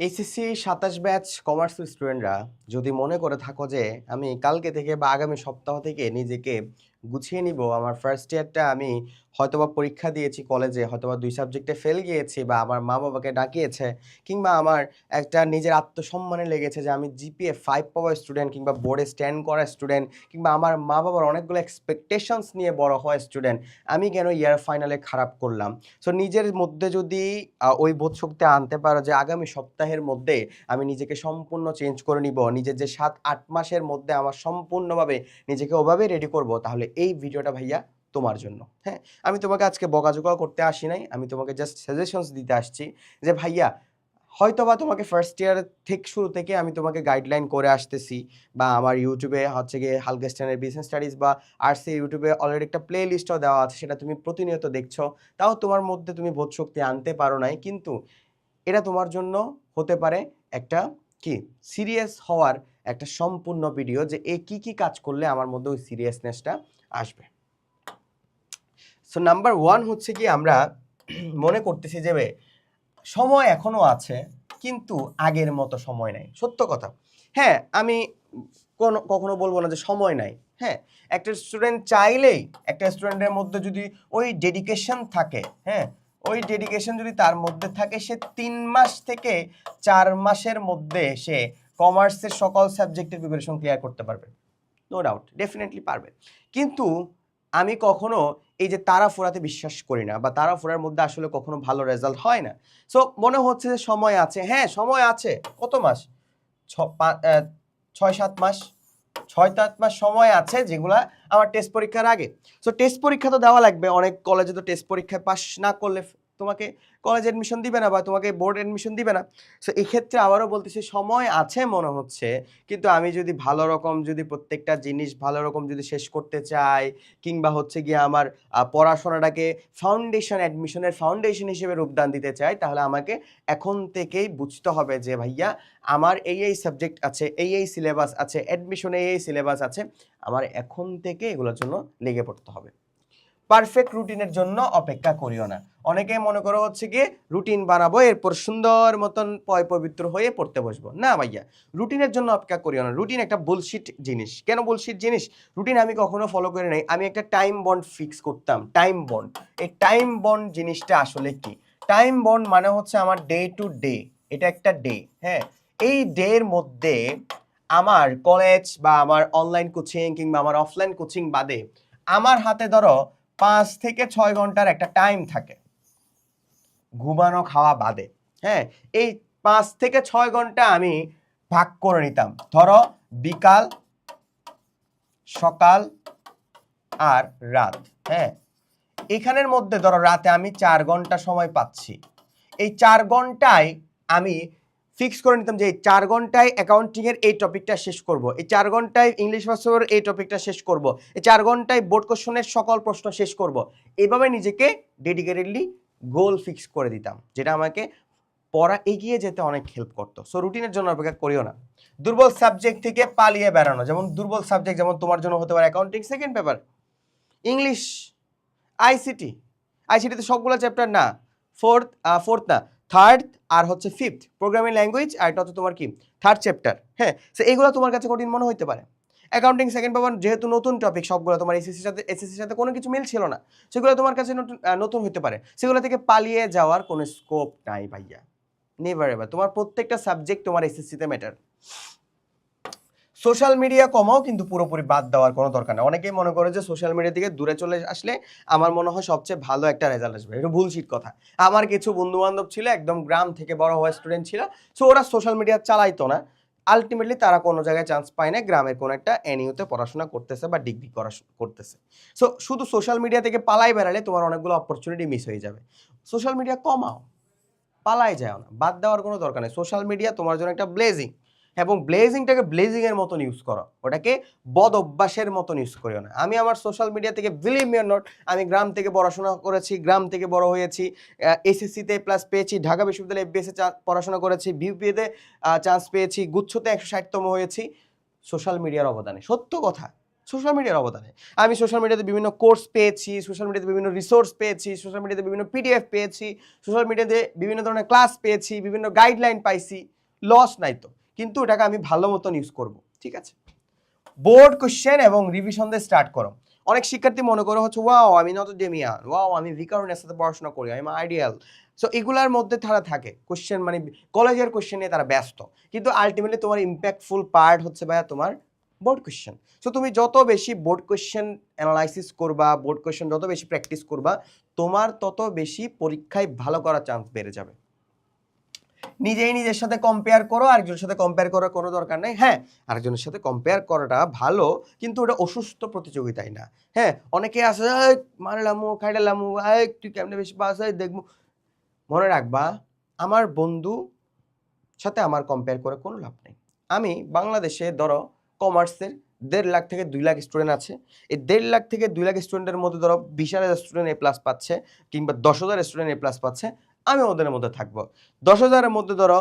HSC ২৭ batch কমার্সের স্টুডেন্টরা যদি মনে করে থাকো যে আমি কালকে থেকে বা আগামী সপ্তাহ থেকে নিজেকে গুছিয়ে নিব, আমার ফার্স্ট ইয়ারটা আমি হয়তোবা পরীক্ষা দিয়েছি কলেজে, হয়তোবা ২ সাবজেক্টে ফেল গিয়েছি বা আমার মা-বাবাকে ডাকিয়েছে, কিংবা আমার একটা নিজের আত্মসম্মানে লেগেছে যে আমি জিপিএ 5 পাওয়া স্টুডেন্ট কিংবা বোর্ডে স্ট্যান্ড করা স্টুডেন্ট, কিংবা আমার মা-বাবার অনেকগুলো এক্সপেকটেশনস নিয়ে বড় হওয়া স্টুডেন্ট, আমি কেন ইয়ার ফাইনালে খারাপ করলাম? সো নিজের মধ্যে যদি ওই বোধশক্তি আনতে পারো যে আগামী সপ্তাহের মধ্যে আমি নিজেকে সম্পূর্ণ চেঞ্জ করে নিব, নিজের যে ৭-৮ মাসের মধ্যে আমার সম্পূর্ণভাবে নিজেকে ওভাবে রেডি করব, তাহলে এই ভিডিওটা ভাইয়া তোমার জন্য। হ্যাঁ, আমি তোমাকে আজকে বকাঝকা করতে আসি নাই, আমি তোমাকে জাস্ট সাজেশনস দিতে আসছি যে ভাইয়া হয়তোবা তোমাকে ফার্স্ট ইয়ার থেকে শুরু থেকে আমি তোমাকে গাইডলাইন করে আসতেছি, বা আমার ইউটিউবে হচ্ছে গিয়ে হালকা স্ট্যান্ডার্ড বিজনেস স্টাডিজ বা আর্টসি ইউটিউবে অলরেডি একটা প্লে লিস্টও দেওয়া আছে, সেটা তুমি প্রতিনিয়ত দেখছো, তাও তোমার মধ্যে তুমি বোধশক্তি আনতে পারো নাই। কিন্তু এটা তোমার জন্য হতে পারে একটা কি সিরিয়াস হওয়ার একটা সম্পূর্ণ ভিডিও, যে এ কি কি কাজ করলে আমার মধ্যে ওই সিরিয়াসনেসটা আসবে। সো নাম্বার 1 হচ্ছে কি, আমরা মনে করতেছি যে সময় এখনো আছে কিন্তু আগের মতো সময় নাই। সত্য কথা। হ্যাঁ, আমি কখনো বলবো না যে সময় নাই। হ্যাঁ, একটা স্টুডেন্ট চাইলেই, একটা স্টুডেন্টের মধ্যে যদি ওই ডেডিকেশন থাকে, হ্যাঁ, ওই ডেডিকেশন যদি তার মধ্যে থাকে, সে 3 মাস থেকে 4 মাসের মধ্যে সে কমার্সের সকল সাবজেক্টের প্রিপারেশন ক্লিয়ার করতে পারবে। নো ডাউট, ডেফিনেটলি পারবে। কিন্তু আমি কখনো এই যে তাড়াহুড়াতে বিশ্বাস করি না, বা তাড়াহুড়ার মধ্যে আসলে কখনো ভালো রেজাল্ট হয় না। সো মনে হচ্ছে যে সময় আছে। হ্যাঁ, সময় আছে। কত মাস? ৬-৭ মাস, ৬-৭ মাস সময় আছে, যেগুলা আমার টেস্ট পরীক্ষার আগে। সো টেস্ট পরীক্ষা তো দেওয়া লাগবে। অনেক কলেজে তো টেস্ট পরীক্ষায় পাস না করলে তোমাকে কলেজ অ্যাডমিশন দিবে না, বা তোমাকে বোর্ড অ্যাডমিশন দিবে না। সো এক্ষেত্রে আবারও বলতেছি, সময় আছে মনে হচ্ছে, কিন্তু আমি যদি ভালো রকম যদি প্রত্যেকটা জিনিস ভালো রকম যদি শেষ করতে চাই, কিংবা হচ্ছে গিয়ে আমার পড়াশোনাটাকে ফাউন্ডেশন, অ্যাডমিশনের ফাউন্ডেশন হিসেবে রূপদান দিতে চাই, তাহলে আমাকে এখন থেকেই বুঝতে হবে যে ভাইয়া আমার এই সাবজেক্ট আছে, এই সিলেবাস আছে, অ্যাডমিশনে এই সিলেবাস আছে, আমার এখন থেকে এগুলোর জন্য লেগে পড়তে হবে। পারফেক্ট রুটিনের জন্য অপেক্ষা করিও না। অনেকেই মনে করো হচ্ছে গিয়ে রুটিন বানাবো, এরপর সুন্দর মতন পবিত্র হয়ে পড়তে বসবো। না ভাইয়া, রুটিনের জন্য অপেক্ষা করিও না। রুটিন একটা বুলশিট জিনিস। কেন বুলশিট জিনিস? রুটিন আমি কখনো ফলো করে নাই। আমি একটা টাইম বন্ড ফিক্স করতাম, টাইম বন্ড। এই টাইম বন্ড জিনিসটা আসলে কি? টাইম বন্ড মানে হচ্ছে আমার ডে টু ডে, এটা একটা ডে। হ্যাঁ, এই ডে এর মধ্যে আমার কলেজ বা আমার অনলাইন কোচিং কিংবা আমার অফলাইন কোচিং বাদে আমার হাতে ধরো 5 থেকে 6 ঘন্টার একটা টাইম থাকে, ঘুমানো খাওয়া বাদে। হ্যাঁ, এই 5 থেকে 6 ঘন্টা আমি ভাগ করে নিতাম। ধরো বিকাল, সকাল আর রাত। হ্যাঁ, এখানের মধ্যে ধরো রাতে আমি 4 ঘন্টা সময় পাচ্ছি। এই 4 ঘন্টায় আমি ফিক্স করে নিতাম যে এই 4 ঘন্টায় অ্যাকাউন্টিং এর এই টপিকটা শেষ করব, এই 4 ঘন্টায় ইংলিশ ভার্সের এই টপিকটা শেষ করব, এই 4 ঘন্টায় বোর্ড কোশ্চেনের সকল প্রশ্ন শেষ করব। এভাবে নিজেকে ডেডিকেটেডলি গোল ফিক্স করে দিতাম, যেটা আমাকে পড়া এগিয়ে যেতে অনেক হেল্প করতো। সো রুটিনের জন্য অপেক্ষা করিও না। দুর্বল সাবজেক্ট থেকে পালিয়ে বেড়ানো, যেমন দুর্বল সাবজেক্ট যেমন তোমার জন্য হতে পারে accounting second paper, English, ICT. আইসিটিতে সবগুলো চ্যাপ্টার না, ফোর্থ না, থার্ড আর হচ্ছে ফিফথ প্রোগ্রামিং ল্যাঙ্গুয়েজ, আর এটা হচ্ছে তোমার কি থার্ড চ্যাপ্টার। হ্যাঁ, সো এইগুলো তোমার কাছে কঠিন মনে হইতে পারে। অ্যাকাউন্টিং সেকেন্ড পেপার যেহেতু নতুন টপিক, সবগুলো তোমার এসএসসির সাথে কোনো কিছু মিল ছিল না, সেগুলো তোমার কাছে নতুন হতে পারে। সেগুলো থেকে পালিয়ে যাওয়ার কোনো স্কোপ নাই ভাইয়া, নেভার এভার। তোমার প্রত্যেকটা সাবজেক্ট তোমার এসএসসিতে ম্যাটার। সোশ্যাল মিডিয়া কমাও, কিন্তু পুরোপুরি বাদ দেওয়ার কোনো দরকার নেই। অনেকেই মনে করে যে সোশ্যাল মিডিয়া থেকে দূরে চলে আসলে আমার মনে হয় সবচেয়ে ভালো একটা রেজাল্ট আসবে। এটা ভুলশিট কথা। আমার কিছু বন্ধু বান্ধব ছিল, একদম গ্রাম থেকে বড় হওয়া স্টুডেন্ট ছিল, সো ওরা সোশ্যাল মিডিয়া চালাইতো না। আলটিমেটলি তারা কোনো জায়গায় চান্স পায় না, গ্রামের কোনো একটা এনইউতে পড়াশোনা করতেছে বা ডিগ্রি করতেছে। সো শুধু সোশ্যাল মিডিয়া থেকে পালাই বেড়ালে তোমার অনেকগুলো অপরচুনিটি মিস হয়ে যাবে। সোশ্যাল মিডিয়া কমাও, পালাই যায় না, বাদ দেওয়ার কোনো দরকার নেই। সোশ্যাল মিডিয়া তোমার জন্য একটা ব্লেজিং, এবং ব্লেজিংটাকে ব্লেজিং এর মতন ইউজ করো, ওটাকে বদ অভ্যাসের মতন ইউজ করিও না। আমি আমার সোশ্যাল মিডিয়া থেকে, বিলিভ মি অর নট, আমি গ্রাম থেকে পড়াশোনা করেছি, গ্রাম থেকে বড় হয়েছি, এসএসসিতে প্লাস পেয়েছি, ঢাকা বিশ্ববিদ্যালয়ে এফবিএসে পড়াশোনা করেছি, বিউপিএতে চান্স পেয়েছি, গুচ্ছতে 160তম হয়েছি সোশ্যাল মিডিয়ার অবদানে। সত্য কথা। সোশ্যাল মিডিয়ার অবদানে। আমি সোশ্যাল মিডিয়াতে বিভিন্ন কোর্স পেয়েছি, সোশ্যাল মিডিয়াতে বিভিন্ন রিসোর্স পেয়েছি, সোশ্যাল মিডিয়াতে বিভিন্ন পিডিএফ পেয়েছি, সোশ্যাল মিডিয়াতে বিভিন্ন ধরনের ক্লাস পেয়েছি, বিভিন্ন গাইডলাইন পাইছি। লস নাই তো, কিন্তু ওটাকে আমি ভালো মতন ইউজ করব, ঠিক আছে? বোর্ড কোশ্চেন এবং রিভিশন দিয়ে স্টার্ট করো। অনেক শিক্ষার্থী মনে করো হচ্ছে ওয়াও আমি নট ডেমিয়ান, ওয়াও আমি ভিকারুনের সাথে পড়াশোনা করি, আমি আইডিয়াল। সো এগুলার মধ্যে তারা থাকে কোশ্চেন, মানে কলেজের কোশ্চেন নিয়ে তারা ব্যস্ত, কিন্তু আলটিমেটলি তোমার ইম্প্যাক্টফুল পার্ট হচ্ছে ভাইয়া তোমার বোর্ড কোশ্চেন। সো তুমি যত বেশি বোর্ড কোশ্চেন অ্যানালাইসিস করবা, বোর্ড কোশ্চেন যত বেশি প্র্যাকটিস করবা, তোমার তত বেশি পরীক্ষায় ভালো করার চান্স বেড়ে যাবে। নিজেই নিজের সাথে কম্পেয়ার করো, আরেকজনের সাথে কম্পেয়ার করার কোনো দরকার নেই। হ্যাঁ, আরেকজনের সাথে কম্পেয়ার করাটা ভালো, কিন্তু ওটা অসুস্থ প্রতিযোগিতাই না। হ্যাঁ, অনেকে আছে মারলামু খাইলামু, তুই কেমনে বেশি পাস হয় দেখবো। মনে রাখবা, আমার বন্ধু সাথে আমার কম্পেয়ার করে কোনো লাভ নেই। আমি বাংলাদেশে ধরো কমার্সের 1.5 লাখ থেকে 2 লাখ স্টুডেন্ট আছে। এই 1.5 লাখ থেকে 2 লাখ স্টুডেন্টের মধ্যে ধরো 20,000 স্টুডেন্ট এ প্লাস পাচ্ছে, কিংবা 10,000 স্টুডেন্ট এ প্লাস পাচ্ছে, আমি ওদের মধ্যে থাকবো। 10,000-এর মধ্যে ধরো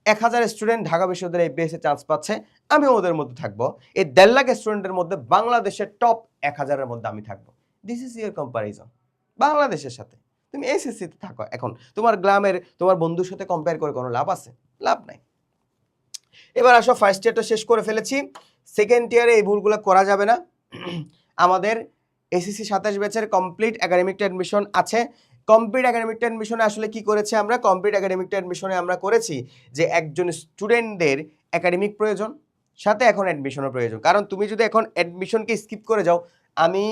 1,000 স্টুডেন্ট ঢাকা বিশ্ববিদ্যালয়ে এপিএসসি চান্স পাচ্ছে, আমি ওদের মধ্যে থাকবো। এই 1.5 লাখ স্টুডেন্টের মধ্যে বাংলাদেশের টপ 1000-এর মধ্যে আমি থাকবো। দিস ইজ ইয়োর কম্পারিজন বাংলাদেশের সাথে। তুমি এসএসসিতে থাকো, এখন তোমার গ্রামের তোমার বন্ধুর সাথে কম্পেয়ার করে কোনো লাভ আছে? লাভ নাই। এবার আসো, ফার্স্ট ইয়ারটা শেষ করে ফেলেছি, সেকেন্ড ইয়ারে এই ভুলগুলো করা যাবে না। আমাদের এসএসসি 27 ব্যাচের কমপ্লিট একাডেমিক অ্যাডমিশন আছে। কমপ্লিট একাডেমিক অ্যাডমিশনে আসলে কি করেছে আমরা? কমপ্লিট একাডেমিক অ্যাডমিশনে আমরা করেছি যে একজন স্টুডেন্টদের একাডেমিক প্রয়োজন, সাথে এখন অ্যাডমিশনের প্রয়োজন। কারণ তুমি যদি এখন অ্যাডমিশনকে স্কিপ করে যাও, আমি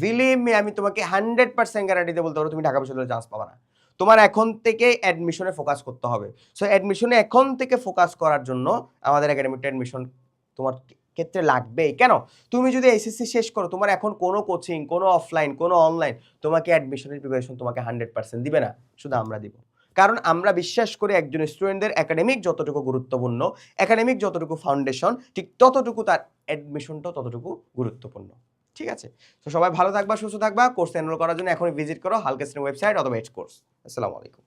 বিলিভ মি, আমি তোমাকে 100% গ্যারান্টিতে বলতে পারবো তুমি ঢাকা বিশ্ববিদ্যালয়ে চান্স পাবা না। তোমার এখন থেকে অ্যাডমিশনে ফোকাস করতে হবে। সো অ্যাডমিশনে এখন থেকে ফোকাস করার জন্য আমাদের একাডেমিক অ্যাডমিশন তোমার ক্ষেত্রে লাগবেই। কেন? তুমি যদি এসএসসি শেষ করো, তোমার এখন কোনো কোচিং, কোনো অফলাইন, কোনো অনলাইন তোমাকে অ্যাডমিশনের প্রিপারেশন তোমাকে 100% দিবে না, শুধু আমরা দিব। কারণ আমরা বিশ্বাস করি একজন স্টুডেন্টদের একাডেমিক যতটুকু গুরুত্বপূর্ণ, একাডেমিক যতটুকু ফাউন্ডেশন, ঠিক ততটুকু তার অ্যাডমিশনটাও ততটুকু গুরুত্বপূর্ণ। ঠিক আছে? তো সবাই ভালো থাকবা, সুস্থ থাকবা। কোর্স এনরোল করার জন্য এখনই ভিজিট করো হালকেস্টের ওয়েবসাইট অথবা এজ কোর্স। আসসালামু আলাইকুম।